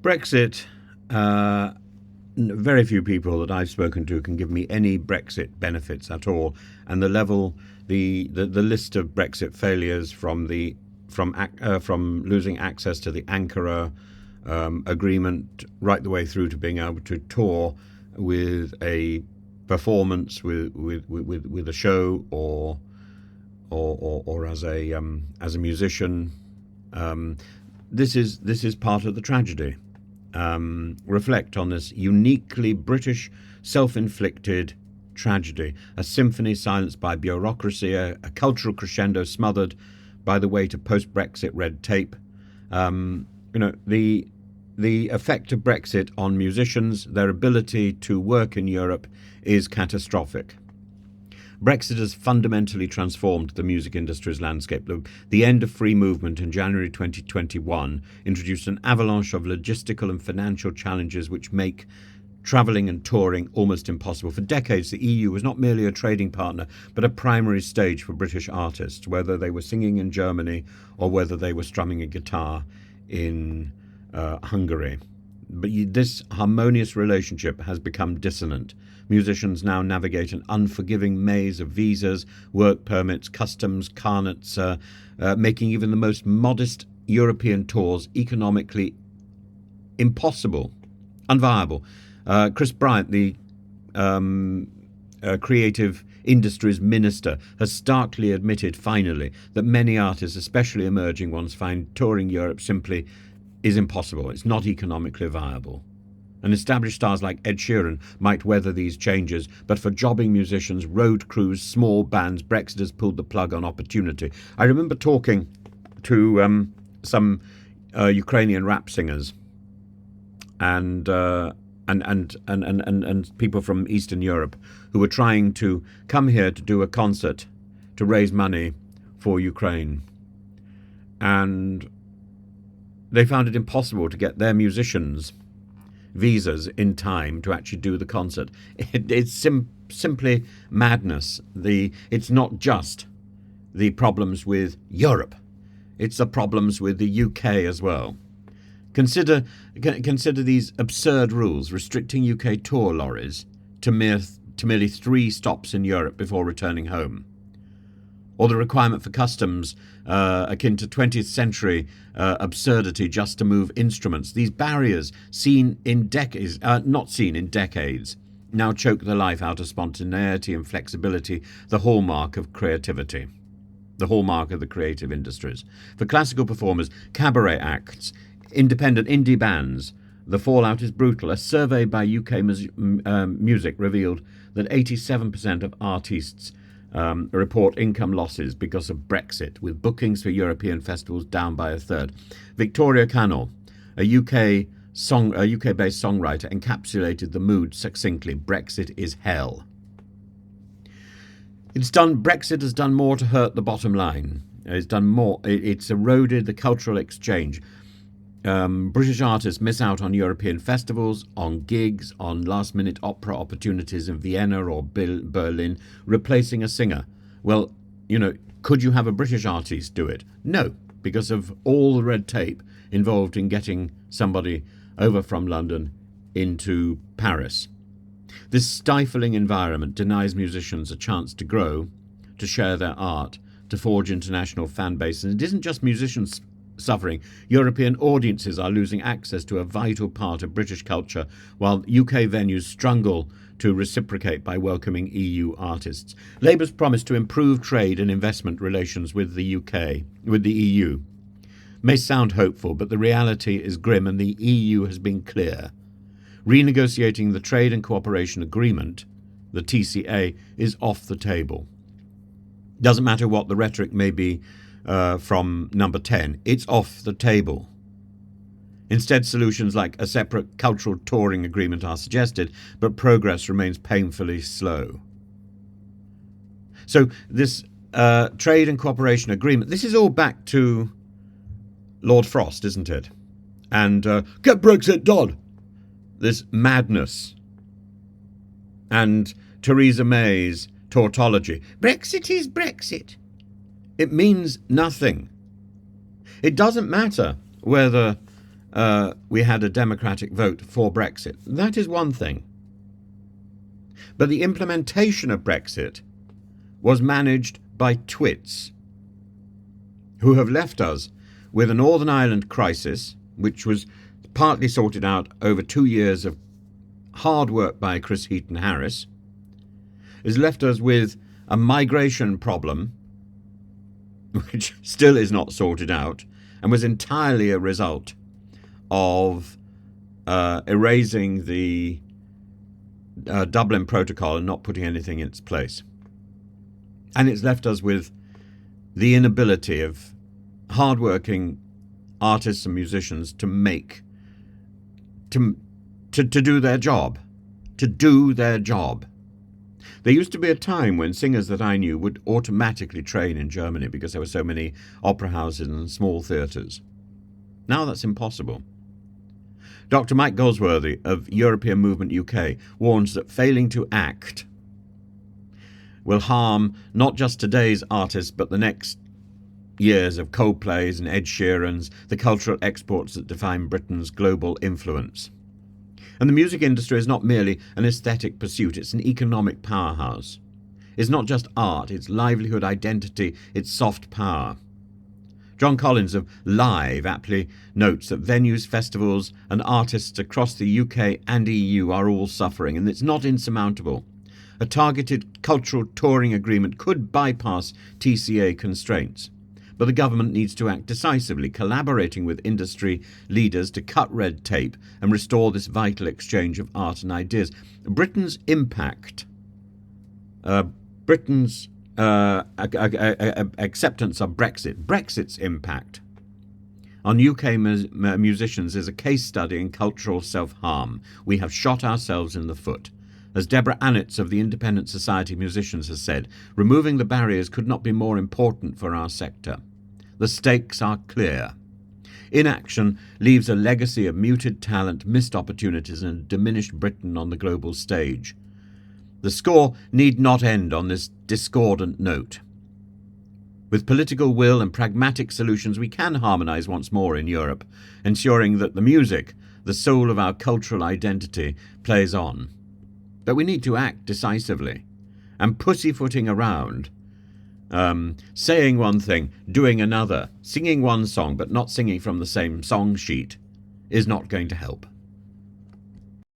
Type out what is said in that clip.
Brexit, very few people that I've spoken to can give me any Brexit benefits at all. And the list of Brexit failures from losing access to the Ankara agreement right the way through to being able to tour with a performance with a show or as a musician. This is part of the tragedy. Reflect on this uniquely British, self-inflicted tragedy, a symphony silenced by bureaucracy, a cultural crescendo smothered by the weight of post-Brexit red tape. The effect of Brexit on musicians, their ability to work in Europe, is catastrophic. Brexit has fundamentally transformed the music industry's landscape. The end of free movement in January 2021 introduced an avalanche of logistical and financial challenges which make travelling and touring almost impossible. For decades, the EU was not merely a trading partner, but a primary stage for British artists, whether they were singing in Germany or whether they were strumming a guitar in Hungary. But this harmonious relationship has become dissonant. Musicians now navigate an unforgiving maze of visas, work permits, customs, carnets, making even the most modest European tours economically impossible, unviable. Chris Bryant, the creative industries minister, has starkly admitted finally that many artists, especially emerging ones, find touring Europe simply is impossible. It's not economically viable. And established stars like Ed Sheeran might weather these changes, but for jobbing musicians, road crews, small bands, Brexit has pulled the plug on opportunity. I remember talking to some Ukrainian rap singers and people from Eastern Europe who were trying to come here to do a concert to raise money for Ukraine. And they found it impossible to get their musicians visas in time to actually do the concert. It's simply madness. It's not just the problems with Europe. It's the problems with the UK as well. Consider these absurd rules restricting UK tour lorries to merely 3 stops in Europe before returning home. Or the requirement for customs akin to 20th century absurdity just to move instruments. These barriers, not seen in decades, now choke the life out of spontaneity and flexibility, the hallmark of creativity, the hallmark of the creative industries. For classical performers, cabaret acts, independent indie bands, the fallout is brutal. A survey by UK Music revealed that 87% of artists report income losses because of Brexit, with bookings for European festivals down by a third. Victoria Cannell, a UK-based songwriter, encapsulated the mood succinctly: Brexit is hell. Brexit has done more to hurt the bottom line. It's done more. It's eroded the cultural exchange. British artists miss out on European festivals, on gigs, on last-minute opera opportunities in Vienna or Berlin, replacing a singer. Well, could you have a British artist do it? No, because of all the red tape involved in getting somebody over from London into Paris. This stifling environment denies musicians a chance to grow, to share their art, to forge international fan bases. And it isn't just musicians suffering. European audiences are losing access to a vital part of British culture, while UK venues struggle to reciprocate by welcoming EU artists. Labour's promise to improve trade and investment relations with the EU, may sound hopeful, but the reality is grim, and the EU has been clear. Renegotiating the Trade and Cooperation Agreement, the TCA, is off the table. Doesn't matter what the rhetoric may be from Number 10, it's off the table. Instead, solutions like a separate cultural touring agreement are suggested, but progress remains painfully slow. So this trade and cooperation agreement, this is all back to Lord Frost, isn't it? And get Brexit done. This madness. And Theresa May's tautology. Brexit is Brexit. It means nothing. It doesn't matter whether we had a democratic vote for Brexit. That is one thing. But the implementation of Brexit was managed by twits who have left us with a Northern Ireland crisis, which was partly sorted out over 2 years of hard work by Chris Heaton Harris, has left us with a migration problem which still is not sorted out and was entirely a result of erasing the Dublin Protocol and not putting anything in its place. And it's left us with the inability of hard-working artists and musicians to do their job. To do their job. There used to be a time when singers that I knew would automatically train in Germany because there were so many opera houses and small theatres. Now that's impossible. Dr. Mike Goldsworthy of European Movement UK warns that failing to act will harm not just today's artists but the next years of Coldplays and Ed Sheerans, the cultural exports that define Britain's global influence. And the music industry is not merely an aesthetic pursuit, it's an economic powerhouse. It's not just art, it's livelihood, identity, it's soft power. John Collins of Live aptly notes that venues, festivals and artists across the UK and EU are all suffering, and it's not insurmountable. A targeted cultural touring agreement could bypass TCA constraints. But the government needs to act decisively, collaborating with industry leaders to cut red tape and restore this vital exchange of art and ideas. Britain's impact, Britain's acceptance of Brexit's impact on UK musicians is a case study in cultural self-harm. We have shot ourselves in the foot. As Deborah Annitz of the Independent Society of Musicians has said, removing the barriers could not be more important for our sector. The stakes are clear. Inaction leaves a legacy of muted talent, missed opportunities, and a diminished Britain on the global stage. The score need not end on this discordant note. With political will and pragmatic solutions, we can harmonise once more in Europe, ensuring that the music, the soul of our cultural identity, plays on. But we need to act decisively, and pussyfooting around, saying one thing, doing another, singing one song but not singing from the same song sheet, is not going to help.